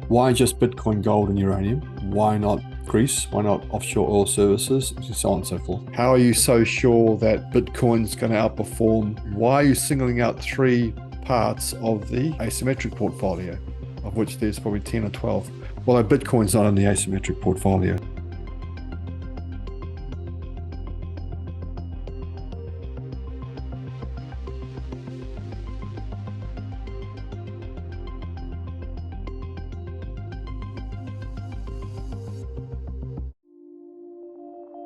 Why just Bitcoin, gold, and uranium? Why not Greece? Why not offshore oil services? So on and so forth. How are you so sure that Bitcoin's going to outperform? Why are you singling out three parts of the asymmetric portfolio, of which there's probably 10 or 12? Well, Bitcoin's not in the asymmetric portfolio.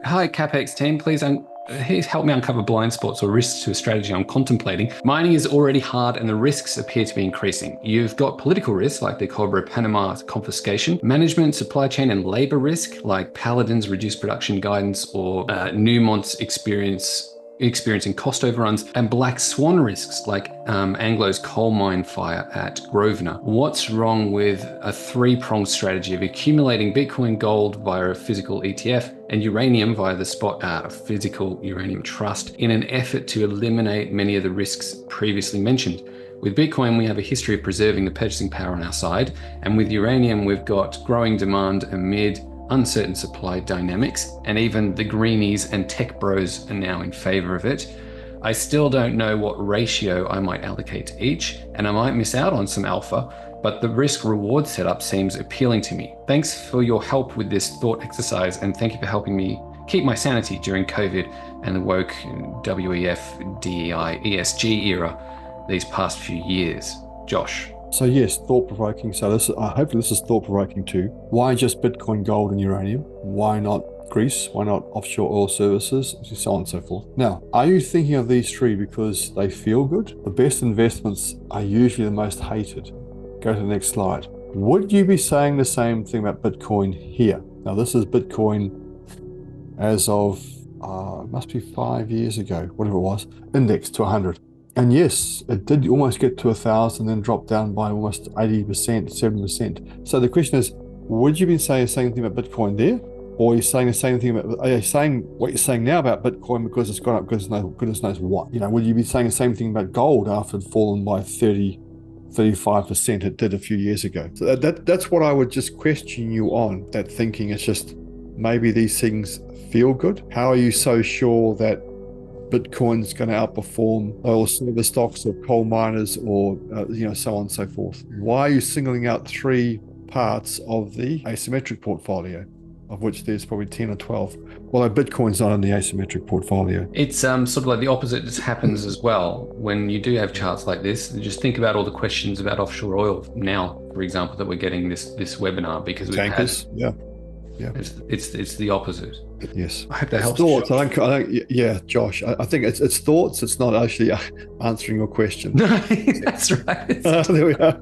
Hi, CapEx team. Please help me uncover blind spots or risks to a strategy I'm contemplating. Mining is already hard and the risks appear to be increasing. You've got political risks like the Cobre Panama confiscation, management, supply chain, and labor risk like Paladin's reduced production guidance or Newmont's experiencing cost overruns, and black swan risks like Anglo's coal mine fire at Grosvenor. What's wrong with a three-pronged strategy of accumulating Bitcoin gold via a physical ETF and uranium via the spot physical uranium trust in an effort to eliminate many of the risks previously mentioned? With Bitcoin, we have a history of preserving the purchasing power on our side, and with uranium, we've got growing demand amid uncertain supply dynamics, and even the greenies and tech bros are now in favor of it. I still don't know what ratio I might allocate to each, and I might miss out on some alpha, but the risk reward setup seems appealing to me. Thanks for your help with this thought exercise, and thank you for helping me keep my sanity during COVID and the woke WEF, DEI, ESG era these past few years. Josh. So yes, thought-provoking. So hopefully this is thought-provoking too. Why just Bitcoin, gold, and uranium? Why not Greece? Why not offshore oil services? So on and so forth. Now, are you thinking of these three because they feel good? The best investments are usually the most hated. Go to the next slide. Would you be saying the same thing about Bitcoin here? Now, this is Bitcoin as of, it must be 5 years ago, whatever it was, indexed to 100. And yes, it did almost get to 1,000, then drop down by almost 80%, 7%. So the question is, would you be saying the same thing about Bitcoin there? Or are you saying the same thing about, are you saying what you're saying now about Bitcoin because it's gone up because goodness knows what? You know, would you be saying the same thing about gold after it had fallen by 35% it did a few years ago? So that's what I would just question you on, that thinking. It's just maybe these things feel good. How are you so sure that Bitcoin's going to outperform oil silver stocks or coal miners or so on and so forth? Why are you singling out three parts of the asymmetric portfolio, of which there's probably 10 or 12? Well, Bitcoin's not in the asymmetric portfolio. It's sort of like the opposite just happens as well. When you do have charts like this, just think about all the questions about offshore oil now, for example, that we're getting this webinar because we've tankers. Yeah. It's the opposite. Yes. I hope that helps. Thoughts. I don't, yeah, Josh. I think it's thoughts. It's not actually answering your question. No, that's right. There we are.